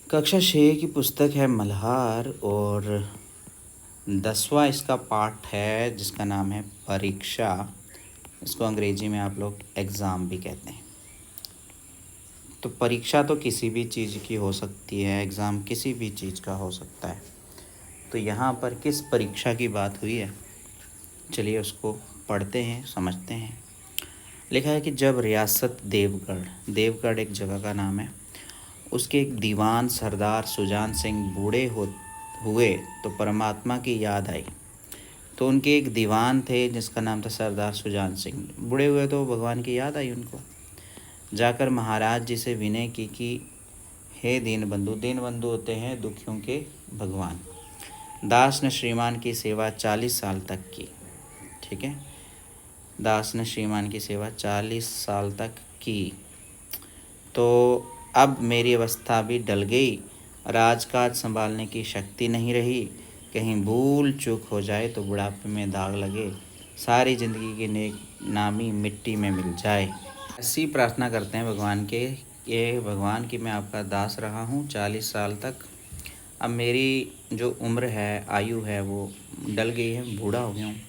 कक्षा 6 की पुस्तक है मल्हार और 10वां इसका पाठ है जिसका नाम है परीक्षा। इसको अंग्रेजी में आप लोग एग्ज़ाम भी कहते हैं। तो परीक्षा तो किसी भी चीज़ की हो सकती है, एग्ज़ाम किसी भी चीज़ का हो सकता है। तो यहाँ पर किस परीक्षा की बात हुई है, चलिए उसको पढ़ते हैं, समझते हैं। लिखा है कि जब रियासत देवगढ़ एक जगह का नाम है, उसके एक दीवान सरदार सुजान सिंह बूढ़े हुए तो परमात्मा की याद आई। तो उनके एक दीवान थे जिसका नाम था सरदार सुजान सिंह। बूढ़े हुए तो भगवान की याद आई उनको। जाकर महाराज जी से विनय की कि हे दीन बंधु होते हैं दुखियों के भगवान। दास ने श्रीमान की सेवा 40 साल तक की। ठीक है, दास ने श्रीमान की सेवा 40 साल तक की। तो अब मेरी अवस्था भी डल गई, राजकाज संभालने की शक्ति नहीं रही। कहीं भूल चूक हो जाए तो बुढ़ापे में दाग लगे, सारी ज़िंदगी की नेक नामी मिट्टी में मिल जाए। ऐसी प्रार्थना करते हैं भगवान के, ये भगवान कि मैं आपका दास रहा हूँ 40 साल तक। अब मेरी जो उम्र है, आयु है, वो डल गई है, बूढ़ा हो गया हूँ,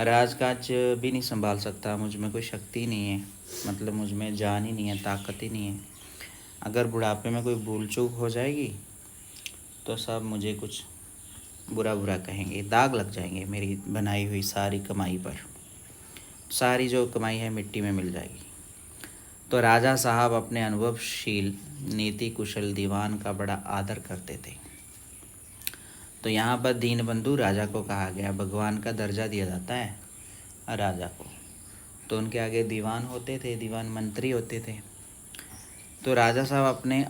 राजकाज भी नहीं संभाल सकता, मुझ में कोई शक्ति नहीं है, मतलब मुझ में जान ही नहीं है, ताकत ही नहीं है। अगर बुढ़ापे में कोई भूल चूक हो जाएगी तो सब मुझे कुछ बुरा बुरा कहेंगे, दाग लग जाएंगे मेरी बनाई हुई सारी कमाई पर। सारी जो कमाई है मिट्टी में मिल जाएगी। तो राजा साहब अपने अनुभवशील नीति कुशल दीवान का बड़ा आदर करते थे। तो यहाँ पर दीनबंधु राजा को कहा गया, भगवान का दर्जा दिया जाता है राजा को। तो उनके आगे दीवान होते थे, दीवान मंत्री होते थे। तो राजा साहब अपने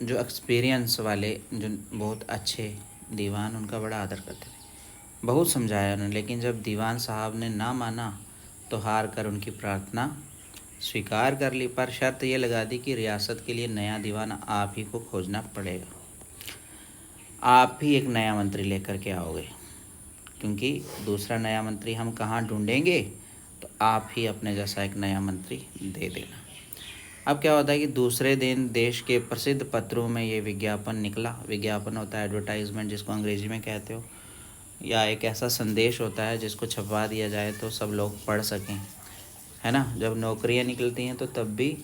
जो एक्सपीरियंस वाले, जो बहुत अच्छे दीवान, उनका बड़ा आदर करते थे। बहुत समझाया उन्होंने, लेकिन जब दीवान साहब ने ना माना तो हार कर उनकी प्रार्थना स्वीकार कर ली, पर शर्त ये लगा दी कि रियासत के लिए नया दीवान आप ही को खोजना पड़ेगा। आप ही एक नया मंत्री लेकर के आओगे, क्योंकि दूसरा नया मंत्री हम कहाँ ढूंढेंगे, तो आप ही अपने जैसा एक नया मंत्री दे देना। अब क्या होता है कि दूसरे दिन देश के प्रसिद्ध पत्रों में ये विज्ञापन निकला। विज्ञापन होता है एडवर्टाइजमेंट जिसको अंग्रेजी में कहते हो, या एक ऐसा संदेश होता है जिसको छपवा दिया जाए तो सब लोग पढ़ सकें, है ना। जब नौकरियां निकलती हैं तो तब भी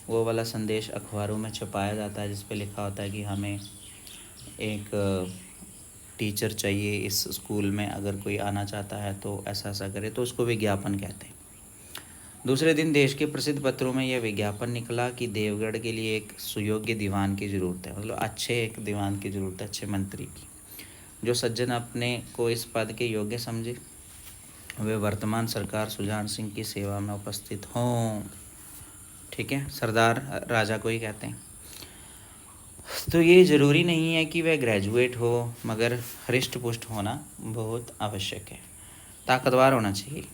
वो वाला संदेश अखबारों में छपाया जाता है जिस पे लिखा होता है कि हमें एक टीचर चाहिए इस स्कूल में, अगर कोई आना चाहता है तो ऐसा ऐसा करे, तो उसको विज्ञापन कहते हैं। दूसरे दिन देश के प्रसिद्ध पत्रों में यह विज्ञापन निकला कि देवगढ़ के लिए एक सुयोग्य दीवान की ज़रूरत है, मतलब अच्छे एक दीवान की ज़रूरत है, अच्छे मंत्री की, जो सज्जन अपने को इस पद के योग्य समझे, वे वर्तमान सरकार सुजान सिंह की सेवा में उपस्थित हों। ठीक है, सरदार राजा को ही कहते हैं। तो ये ज़रूरी नहीं है कि वह ग्रेजुएट हो, मगर हृष्ट पुष्ट होना बहुत आवश्यक है। ताकतवर होना चाहिए,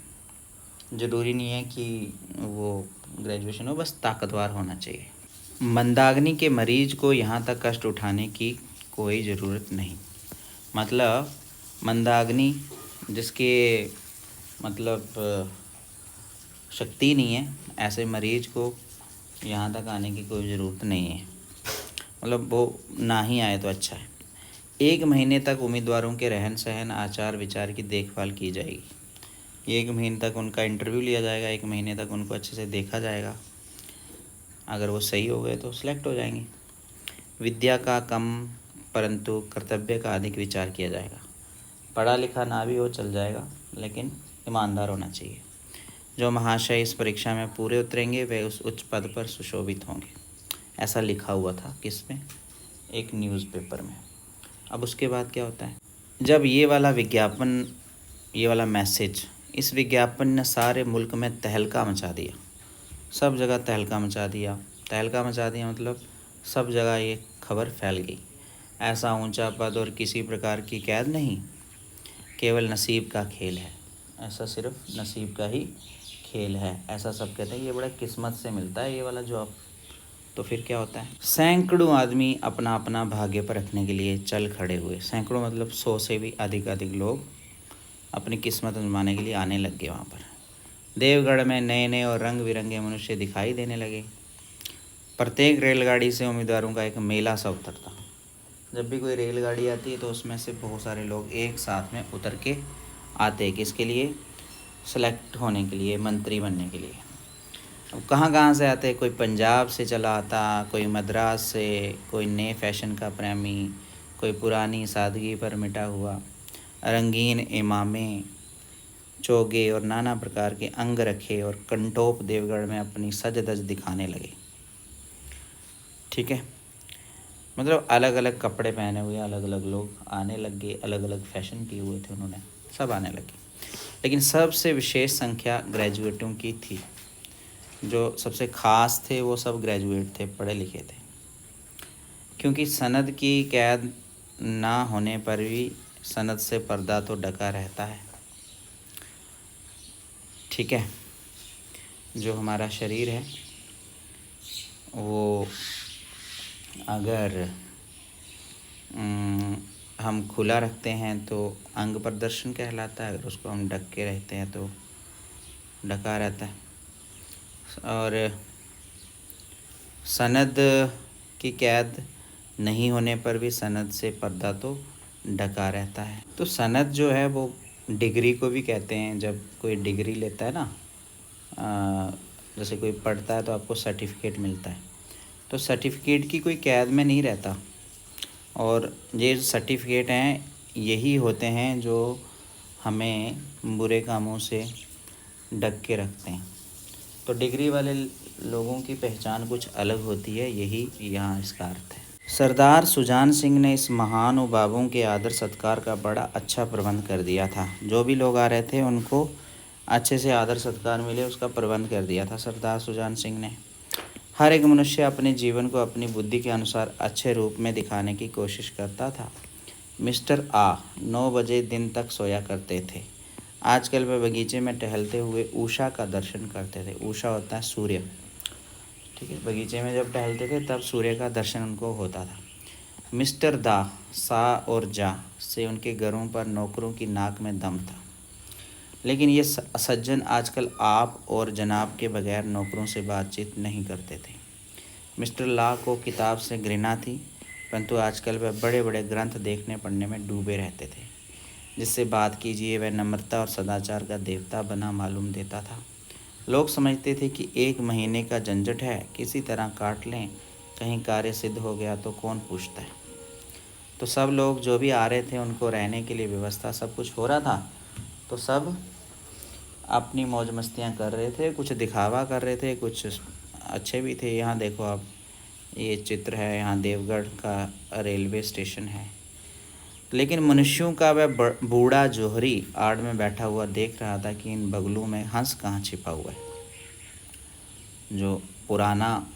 ज़रूरी नहीं है कि वो ग्रेजुएशन हो, बस ताकतवर होना चाहिए। मंदाग्नि के मरीज को यहाँ तक कष्ट उठाने की कोई ज़रूरत नहीं। मतलब मंदाग्नि जिसके मतलब शक्ति नहीं है, ऐसे मरीज को यहाँ तक आने की कोई ज़रूरत नहीं है, मतलब वो ना ही आए तो अच्छा है। 1 महीने तक उम्मीदवारों के रहन सहन आचार विचार की देखभाल की जाएगी। 1 महीने तक उनका इंटरव्यू लिया जाएगा, 1 महीने तक उनको अच्छे से देखा जाएगा। अगर वो सही हो गए तो सिलेक्ट हो जाएंगे। विद्या का कम परंतु कर्तव्य का अधिक विचार किया जाएगा। पढ़ा लिखा ना भी हो चल जाएगा, लेकिन ईमानदार होना चाहिए। जो महाशय इस परीक्षा में पूरे उतरेंगे वे उस उच्च पद पर सुशोभित होंगे। ऐसा लिखा हुआ था किसमें, एक न्यूज़पेपर में। अब उसके बाद क्या होता है, जब ये वाला विज्ञापन, ये वाला मैसेज, इस विज्ञापन ने सारे मुल्क में तहलका मचा दिया, सब जगह तहलका मचा दिया। तहलका मचा दिया मतलब सब जगह ये खबर फैल गई। ऐसा ऊंचा पद और किसी प्रकार की कैद नहीं, केवल नसीब का खेल है। ऐसा सिर्फ नसीब का ही खेल है, ऐसा सब कहते हैं। ये बड़ा किस्मत से मिलता है ये वाला जॉब। तो फिर क्या होता है, सैकड़ों आदमी अपना अपना भाग्य पर रखने के लिए चल खड़े हुए। सैकड़ों मतलब 100 से भी अधिक लोग अपनी किस्मत आजमाने के लिए आने लग गए वहाँ पर। देवगढ़ में नए नए और रंग बिरंगे मनुष्य दिखाई देने लगे। प्रत्येक रेलगाड़ी से उम्मीदवारों का एक मेला सा उतरता। जब भी कोई रेलगाड़ी आती है तो उसमें से बहुत सारे लोग एक साथ में उतर के आते हैं, किसके लिए? सेलेक्ट होने के लिए, मंत्री बनने के लिए। अब कहाँ कहाँ से आते हैं? कोई पंजाब से चला आता, कोई मद्रास से, कोई नए फैशन का प्रेमी, कोई पुरानी सादगी पर मिटा हुआ, रंगीन इमामे, चोगे और नाना प्रकार के अंग रखे और कंटोप देवगढ़ में अपनी सज धज दिखाने लगे। ठीक है, मतलब अलग अलग कपड़े पहने हुए अलग अलग लोग आने लग गए, अलग अलग फैशन किए हुए थे उन्होंने, सब आने लगे। लेकिन सबसे विशेष संख्या ग्रेजुएटों की थी। जो सबसे ख़ास थे वो सब ग्रेजुएट थे, पढ़े लिखे थे। क्योंकि सनद की कैद ना होने पर भी सनद से पर्दा तो ढका रहता है। ठीक है, जो हमारा शरीर है वो अगर हम खुला रखते हैं तो अंग प्रदर्शन कहलाता है, अगर उसको हम ढक के रहते हैं तो ढका रहता है। और सनद की कैद नहीं होने पर भी सनद से पर्दा तो ढका रहता है। तो सनद जो है वो डिग्री को भी कहते हैं। जब कोई डिग्री लेता है ना, जैसे कोई पढ़ता है तो आपको सर्टिफिकेट मिलता है, तो सर्टिफिकेट की कोई कैद में नहीं रहता। और ये सर्टिफिकेट हैं यही होते हैं जो हमें बुरे कामों से ढक के रखते हैं। तो डिग्री वाले लोगों की पहचान कुछ अलग होती है, यही यहाँ इसका अर्थ है। सरदार सुजान सिंह ने इस महानुभावों के आदर सत्कार का बड़ा अच्छा प्रबंध कर दिया था। जो भी लोग आ रहे थे उनको अच्छे से आदर सत्कार मिले, उसका प्रबंध कर दिया था सरदार सुजान सिंह ने। हर एक मनुष्य अपने जीवन को अपनी बुद्धि के अनुसार अच्छे रूप में दिखाने की कोशिश करता था। मिस्टर आ 9 बजे दिन तक सोया करते थे। आजकल वे बगीचे में टहलते हुए उषा का दर्शन करते थे। उषा होता है सूर्य। ठीक है, बगीचे में जब टहलते थे तब सूर्य का दर्शन उनको होता था। मिस्टर दा सा और जा से उनके घरों पर नौकरों की नाक में दम था। लेकिन ये सज्जन आजकल आप और जनाब के बगैर नौकरों से बातचीत नहीं करते थे। मिस्टर ला को किताब से घृणा थी, परंतु आजकल वह बड़े बड़े ग्रंथ देखने पढ़ने में डूबे रहते थे। जिससे बात कीजिए वह नम्रता और सदाचार का देवता बना मालूम देता था। लोग समझते थे कि 1 महीने का झंझट है, किसी तरह काट लें, कहीं कार्य सिद्ध हो गया तो कौन पूछता है। तो सब लोग जो भी आ रहे थे उनको रहने के लिए व्यवस्था सब कुछ हो रहा था, तो सब अपनी मौज मस्तियाँ कर रहे थे, कुछ दिखावा कर रहे थे, कुछ अच्छे भी थे। यहाँ देखो आप, ये चित्र है, यहाँ देवगढ़ का रेलवे स्टेशन है। लेकिन मनुष्यों का वह बूढ़ा जोहरी आड़ में बैठा हुआ देख रहा था कि इन बगलों में हंस कहाँ छिपा हुआ है। जो पुराना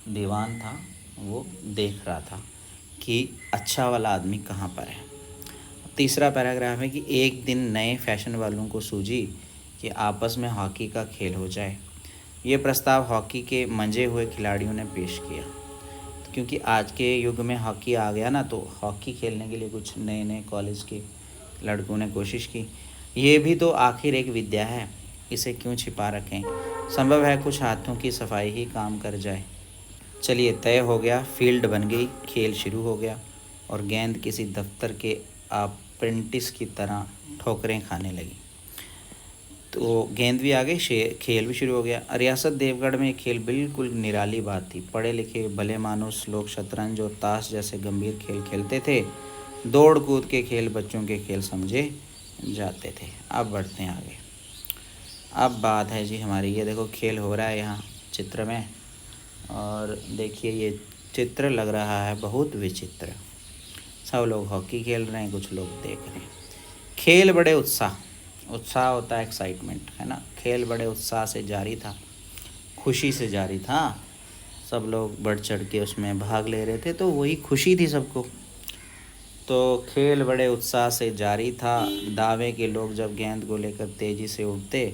दीवान था वो देख रहा था कि अच्छा वाला आदमी कहाँ पर है। तीसरा पैराग्राफ है कि एक दिन नए फैशन वालों को सूझी कि आपस में हॉकी का खेल हो जाए। ये प्रस्ताव हॉकी के मंजे हुए खिलाड़ियों ने पेश किया। क्योंकि आज के युग में हॉकी आ गया ना, तो हॉकी खेलने के लिए कुछ नए नए कॉलेज के लड़कों ने कोशिश की। ये भी तो आखिर एक विद्या है, इसे क्यों छिपा रखें। संभव है कुछ हाथों की सफाई ही काम कर जाए। चलिए, तय हो गया, फील्ड बन गई, खेल शुरू हो गया और गेंद किसी दफ्तर के अप्रेंटिस की तरह ठोकरें खाने लगी। तो गेंद भी आ गई, खेल भी शुरू हो गया। रियासत देवगढ़ में खेल बिल्कुल निराली बात थी। पढ़े लिखे भले मानुस लोग शतरंज और ताश जैसे गंभीर खेल खेलते थे। दौड़ कूद के खेल बच्चों के खेल समझे जाते थे। अब बढ़ते हैं आगे। अब बात है जी हमारी, ये देखो खेल हो रहा है यहाँ चित्र में, और देखिए ये चित्र लग रहा है बहुत विचित्र। सब लोग हॉकी खेल रहे हैं, कुछ लोग देख रहे हैं। खेल बड़े उत्साह होता है एक्साइटमेंट, है ना। खेल बड़े उत्साह से जारी था, खुशी से जारी था। सब लोग बढ़ चढ़ के उसमें भाग ले रहे थे, तो वही खुशी थी सबको। तो खेल बड़े उत्साह से जारी था। दावे के लोग जब गेंद को लेकर तेज़ी से उड़ते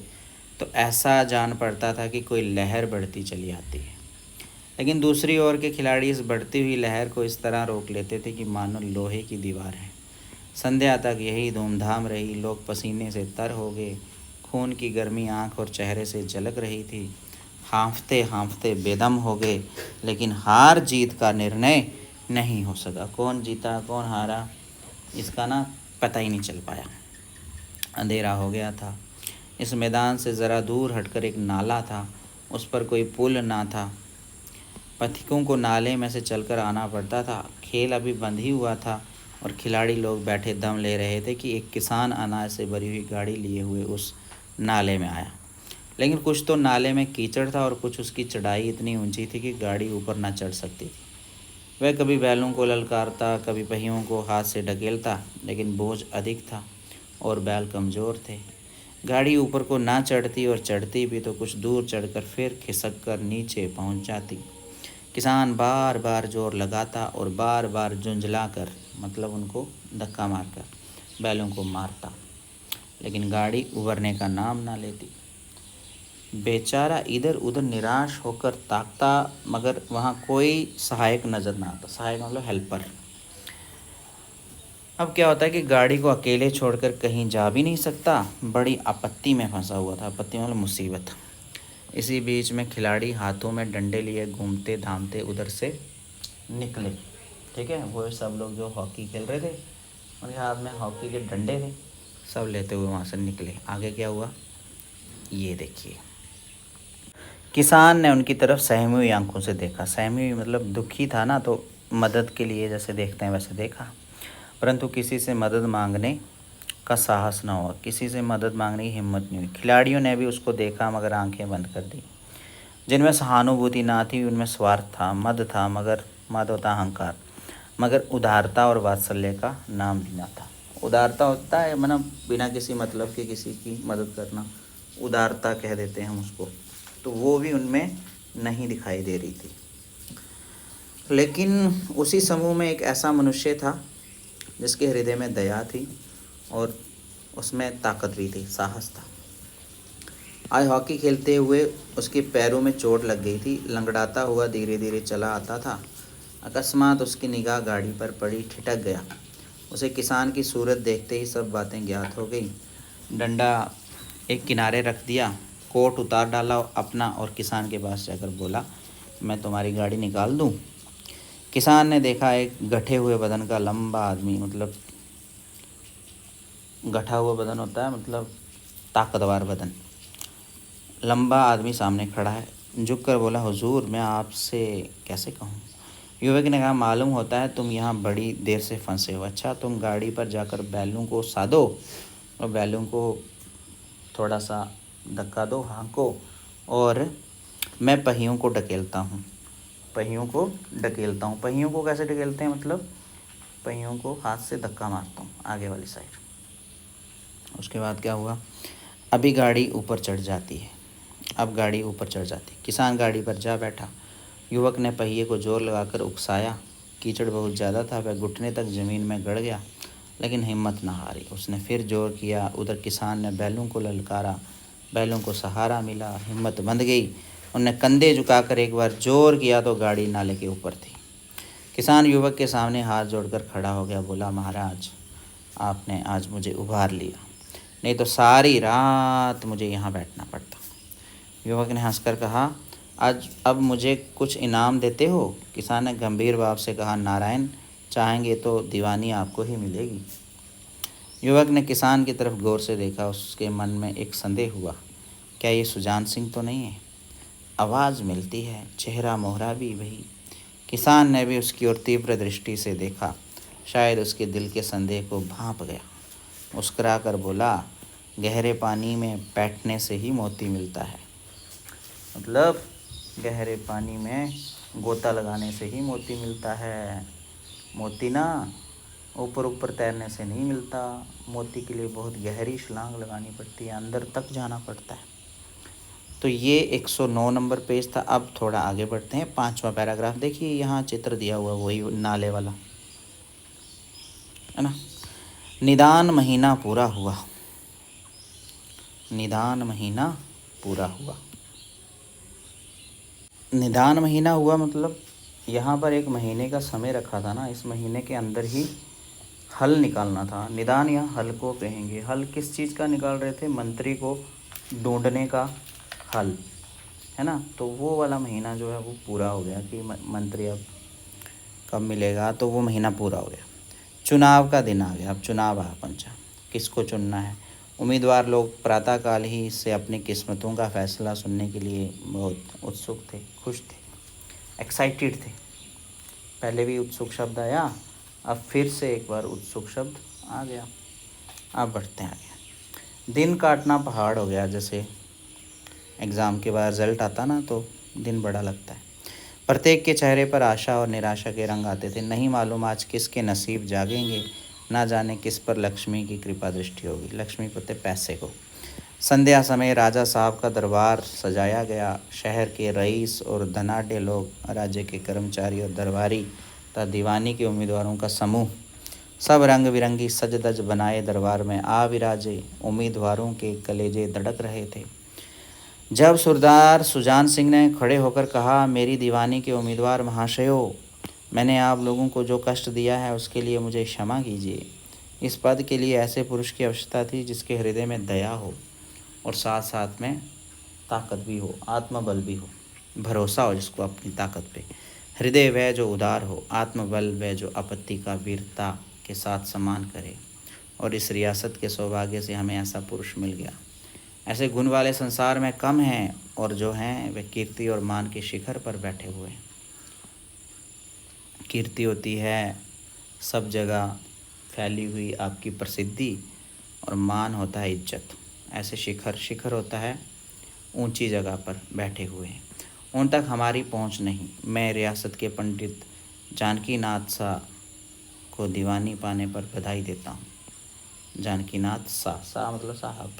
तो ऐसा जान पड़ता था कि कोई लहर बढ़ती चली आती है। लेकिन दूसरी ओर के खिलाड़ी इस बढ़ती हुई लहर को इस तरह रोक लेते थे कि मानो लोहे की दीवार है। संध्या तक यही धूमधाम रही। लोग पसीने से तर हो गए, खून की गर्मी आँख और चेहरे से झलक रही थी। हाँफते हाँफते बेदम हो गए। लेकिन हार जीत का निर्णय नहीं हो सका। कौन जीता कौन हारा इसका ना पता ही नहीं चल पाया। अंधेरा हो गया था। इस मैदान से ज़रा दूर हटकर एक नाला था, उस पर कोई पुल ना था। पथिकों को नाले में से चलकर आना पड़ता था। खेल अभी बंद ही हुआ था और खिलाड़ी लोग बैठे दम ले रहे थे कि एक किसान अनाज से भरी हुई गाड़ी लिए हुए उस नाले में आया। लेकिन कुछ तो नाले में कीचड़ था और कुछ उसकी चढ़ाई इतनी ऊंची थी कि गाड़ी ऊपर ना चढ़ सकती थी। वह कभी बैलों को ललकारता, कभी पहियों को हाथ से ढकेलता, लेकिन बोझ अधिक था और बैल कमज़ोर थे। गाड़ी ऊपर को ना चढ़ती और चढ़ती भी तो कुछ दूर चढ़कर फिर खिसक कर नीचे पहुंच जाती। किसान बार बार जोर लगाता और बार बार झुंझलाकर, मतलब उनको धक्का मारकर, बैलों को मारता, लेकिन गाड़ी उबरने का नाम ना लेती। बेचारा इधर उधर निराश होकर ताकता, मगर वहाँ कोई सहायक नज़र ना आता। सहायक मतलब हेल्पर। अब क्या होता है कि गाड़ी को अकेले छोड़कर कहीं जा भी नहीं सकता। बड़ी आपत्ति में फंसा हुआ था। आपत्ति मतलब मुसीबत। इसी बीच में खिलाड़ी हाथों में डंडे लिए घूमते धामते उधर से निकले। ठीक है, वो सब लोग जो हॉकी खेल रहे थे उनके हाथ में हॉकी के डंडे थे, सब लेते हुए वहाँ से निकले। आगे क्या हुआ ये देखिए। किसान ने उनकी तरफ सहमी हुई आंखों से देखा। सहमी हुई मतलब दुखी था ना, तो मदद के लिए जैसे देखते हैं वैसे देखा, परंतु किसी से मदद मांगने का साहस ना हुआ, किसी से मदद मांगने की हिम्मत नहीं हुई। खिलाड़ियों ने भी उसको देखा मगर आंखें बंद कर दी। जिनमें सहानुभूति ना थी उनमें स्वार्थ था, मद होता अहंकार, मगर उदारता और वात्सल्य का नाम भी ना था। उदारता होता है मतलब बिना किसी मतलब के किसी की मदद करना, उदारता कह देते हैं हम उसको, तो वो भी उनमें नहीं दिखाई दे रही थी। लेकिन उसी समूह में एक ऐसा मनुष्य था जिसके हृदय में दया थी और उसमें ताकत भी थी, साहस था। आज हॉकी खेलते हुए उसके पैरों में चोट लग गई थी। लंगड़ाता हुआ धीरे धीरे चला आता था। अकस्मात उसकी निगाह गाड़ी पर पड़ी, ठिठक गया। उसे किसान की सूरत देखते ही सब बातें ज्ञात हो गई। डंडा एक किनारे रख दिया, कोट उतार डाला अपना और किसान के पास जाकर बोला, मैं तुम्हारी गाड़ी निकाल दूं? किसान ने देखा एक गठे हुए बदन का लंबा आदमी, मतलब गठा हुआ बदन होता है मतलब ताकतवर बदन, लंबा आदमी सामने खड़ा है। झुक कर बोला, हुजूर मैं आपसे कैसे कहूँ? युवक ने कहा, मालूम होता है तुम यहाँ बड़ी देर से फंसे हो। अच्छा, तुम गाड़ी पर जाकर बैलों को साधो और बैलों को थोड़ा सा धक्का दो, हाँको, और मैं पहियों को ढकेलता हूँ। पहियों को कैसे ढकेलते हैं, मतलब पहियों को हाथ से धक्का मारता हूँ आगे वाली साइड। उसके बाद क्या हुआ, अभी गाड़ी ऊपर चढ़ जाती है। अब गाड़ी ऊपर चढ़ जाती। किसान गाड़ी पर जा बैठा। युवक ने पहिए को जोर लगाकर उकसाया। कीचड़ बहुत ज़्यादा था, वह घुटने तक ज़मीन में गड़ गया, लेकिन हिम्मत न हारी। उसने फिर जोर किया। उधर किसान ने बैलों को ललकारा, बैलों को सहारा मिला, हिम्मत बंध गई। उन्होंने कंधे झुकाकर एक बार जोर किया तो गाड़ी नाले के ऊपर थी। किसान युवक के सामने हाथ जोड़कर खड़ा हो गया, बोला, महाराज आपने आज मुझे उभार लिया, नहीं तो सारी रात मुझे यहाँ बैठना पड़ता। युवक ने हंसकर कहा, आज अब मुझे कुछ इनाम देते हो? किसान ने गंभीर भाव से कहा, नारायण चाहेंगे तो दीवानी आपको ही मिलेगी। युवक ने किसान की तरफ गौर से देखा। उसके मन में एक संदेह हुआ, क्या ये सुजान सिंह तो नहीं है? आवाज़ मिलती है, चेहरा मोहरा भी वही। किसान ने भी उसकी ओर तीव्र दृष्टि से देखा। शायद उसके दिल के संदेह को भांप गया। मुस्कुरा कर बोला, गहरे पानी में बैठने से ही मोती मिलता है। मतलब गहरे पानी में गोता लगाने से ही मोती मिलता है। मोती ना ऊपर ऊपर तैरने से नहीं मिलता। मोती के लिए बहुत गहरी छलांग लगानी पड़ती है, अंदर तक जाना पड़ता है। तो ये 109 नंबर पेज था। अब थोड़ा आगे बढ़ते हैं। 5वां पैराग्राफ देखिए, यहाँ चित्र दिया हुआ वही नाले वाला है ना। निदान महीना पूरा हुआ। निदान महीना पूरा हुआ। निदान महीना हुआ मतलब यहाँ पर एक महीने का समय रखा था ना, इस महीने के अंदर ही हल निकालना था। निदान यहाँ हल को कहेंगे। हल किस चीज़ का निकाल रहे थे? मंत्री को ढूंढने का हल, है ना। तो वो वाला महीना जो है वो पूरा हो गया कि मंत्री अब कब मिलेगा, तो वो महीना पूरा हो गया, चुनाव का दिन आ गया। अब चुनाव आ पहुँचा, किसको चुनना है। उम्मीदवार लोग प्रातःकाल ही से अपनी किस्मतों का फैसला सुनने के लिए बहुत उत्सुक थे, खुश थे, एक्साइटेड थे। पहले भी उत्सुक शब्द आया, अब फिर से एक बार उत्सुक शब्द आ गया। अब बढ़ते हैं आगे। दिन काटना पहाड़ हो गया, जैसे एग्ज़ाम के बाद रिज़ल्ट आता ना तो दिन बड़ा लगता है। प्रत्येक के चेहरे पर आशा और निराशा के रंग आते थे। नहीं मालूम आज किसके नसीब जागेंगे, ना जाने किस पर लक्ष्मी की कृपा दृष्टि होगी। लक्ष्मी कहते पैसे को। संध्या समय राजा साहब का दरबार सजाया गया। शहर के रईस और धनाढ्य लोग, राज्य के कर्मचारी और दरबारी तथा दीवानी के उम्मीदवारों का समूह, सब रंग बिरंगी सज धज बनाए दरबार में आ विराजे। उम्मीदवारों के कलेजे धड़क रहे थे। जब सरदार सुजान सिंह ने खड़े होकर कहा, मेरी दीवानी के उम्मीदवार महाशयों, मैंने आप लोगों को जो कष्ट दिया है उसके लिए मुझे क्षमा कीजिए। इस पद के लिए ऐसे पुरुष की आवश्यकता थी जिसके हृदय में दया हो और साथ साथ में ताकत भी हो, आत्मबल भी हो, भरोसा हो जिसको अपनी ताकत पे, हृदय वह जो उदार हो, आत्मबल वह जो आपत्ति का वीरता के साथ सम्मान करे। और इस रियासत के सौभाग्य से हमें ऐसा पुरुष मिल गया। ऐसे गुण वाले संसार में कम हैं, और जो हैं वे कीर्ति और मान के शिखर पर बैठे हुए हैं। कीर्ति होती है सब जगह फैली हुई आपकी प्रसिद्धि, और मान होता है इज्जत। ऐसे शिखर होता है ऊंची जगह पर बैठे हुए हैं, उन तक हमारी पहुंच नहीं। मैं रियासत के पंडित जानकीनाथ सा को दीवानी पाने पर बधाई देता हूँ। जानकीनाथ सा मतलब साहब,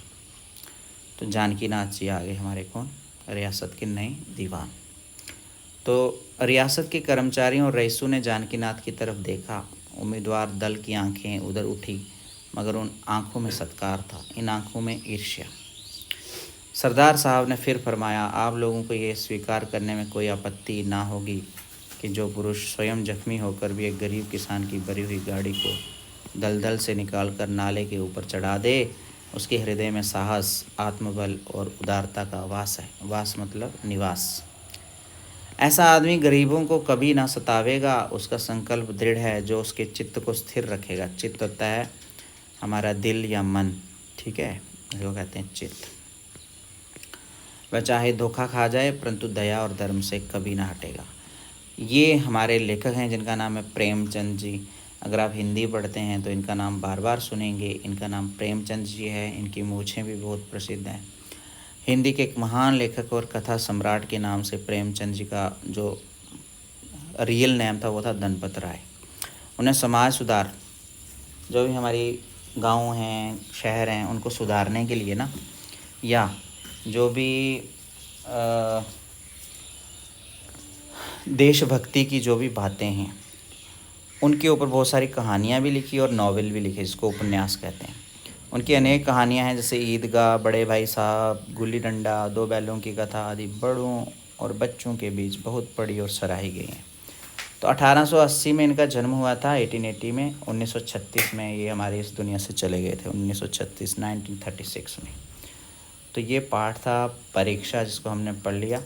तो जानकीनाथ जी आ गए हमारे कौन, रियासत के नए दीवान। तो रियासत के कर्मचारियों और रईसों ने जानकीनाथ की तरफ देखा। उम्मीदवार दल की आंखें उधर उठी, मगर उन आंखों में सत्कार था, इन आंखों में ईर्ष्या। सरदार साहब ने फिर फरमाया, आप लोगों को ये स्वीकार करने में कोई आपत्ति ना होगी कि जो पुरुष स्वयं जख्मी होकर भी एक गरीब किसान की भरी हुई गाड़ी को दलदल से निकालकर नाले के ऊपर चढ़ा दे, उसके हृदय में साहस, आत्मबल और उदारता का वास है। वास मतलब निवास। ऐसा आदमी गरीबों को कभी ना सतावेगा, उसका संकल्प दृढ़ है जो उसके चित्त को स्थिर रखेगा। चित्त होता है हमारा दिल या मन, ठीक है, जो कहते हैं चित्त। वह चाहे धोखा खा जाए परंतु दया और धर्म से कभी ना हटेगा। ये हमारे लेखक हैं जिनका नाम है प्रेमचंद जी। अगर आप हिंदी पढ़ते हैं तो इनका नाम बार बार सुनेंगे। इनका नाम प्रेमचंद जी है। इनकी मूछें भी बहुत प्रसिद्ध हैं। हिंदी के एक महान लेखक और कथा सम्राट के नाम से प्रेमचंद जी का जो रियल नेम था वो था धनपत राय। उन्हें समाज सुधार, जो भी हमारी गांव हैं, शहर हैं, उनको सुधारने के लिए ना, या जो भी देशभक्ति की जो भी बातें हैं, उनके ऊपर बहुत सारी कहानियाँ भी लिखी और नॉवेल भी लिखे, जिसको उपन्यास कहते हैं। उनकी अनेक कहानियाँ हैं, जैसे ईदगाह, बड़े भाई साहब, गुल्ली डंडा, दो बैलों की कथा आदि बड़ों और बच्चों के बीच बहुत पढ़ी और सराही गई हैं। तो 1880 में इनका जन्म हुआ था, 1880 में। 1936 में ये हमारी इस दुनिया से चले गए थे, 1936 में। तो ये पाठ था परीक्षा, जिसको हमने पढ़ लिया।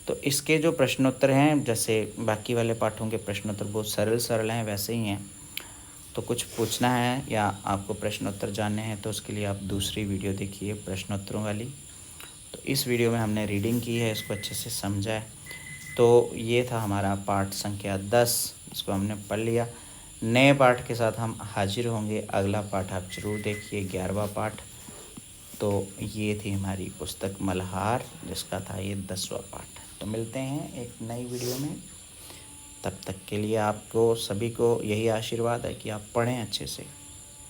तो इसके जो प्रश्नोत्तर हैं, जैसे बाकी वाले पाठों के प्रश्नोत्तर बहुत सरल हैं, वैसे ही हैं। तो कुछ पूछना है या आपको प्रश्नोत्तर जानने हैं तो उसके लिए आप दूसरी वीडियो देखिए प्रश्नोत्तरों वाली। तो इस वीडियो में हमने रीडिंग की है, इसको अच्छे से समझा है। तो ये था हमारा पाठ संख्या 10, इसको हमने पढ़ लिया। नए पाठ के साथ हम हाजिर होंगे। अगला पाठ आप जरूर देखिए, 11वां पाठ। तो ये थी हमारी पुस्तक मल्हार, जिसका था ये 10वां पाठ। तो मिलते हैं एक नई वीडियो में। तब तक के लिए आपको सभी को यही आशीर्वाद है कि आप पढ़ें अच्छे से।